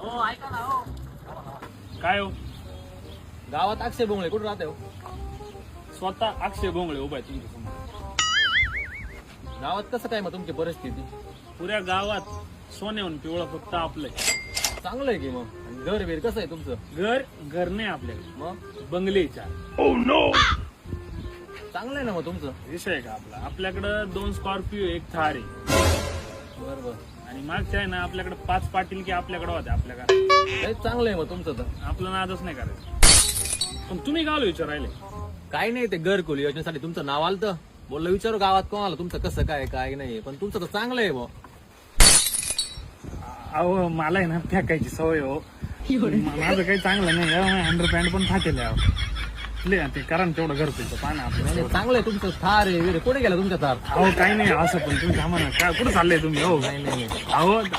हो ऐका ना हो. काय हो? गावात अक्षय बोंगळे कुठं राहते हो? स्वतः अक्षय भोंगळे उभा आहे तुमच्या समोर. गावात कसं काय मग तुमची परिस्थिती? पुऱ्या गावात सोन्याहून पिवळं फक्त आपलंय. चांगलं आहे की मग. आणि घर बीर कसं आहे तुमचं? घर नाही आपल्याकडे, मग बंगले चार. चांगलं आहे ना मग तुमचं. विषय आहे का आपला? आपल्याकडं 2 स्कॉर्पिओ, 1 थार आहे. बरोबर. आणि मागच्या आहे ना आपल्याकडे 5 पाटील की आपल्याकडे होते आपल्या का. लय चांगलं आहे मग तुमचं तर. आपलं नादच नाही करायचं. पण तुम्ही गावला विचारायले? काय नाही, ते घरकुल योजनेसाठी तुमचं नाव आलं तर बोललं विचारू गावात कोणाला तुमचं कसं काय काय नाही. पण तुमचं तर चांगलं आहे मग. अहो मला आहे ना फेकायची सवय हो. माझं काही चांगलं नाही. अंडरपॅन्ट पण फाटेल आहे अहो. ते करा ना तेवढं घरकुलचं पाना आपलं. चांगलं आहे तुमचं. थार आहे कुठे गेला तुमचा थार? अहो काही नाही असं, पण तुम्ही थांबा ना. काय कुठं चाललंय तुम्ही? हो नाही नाही अहो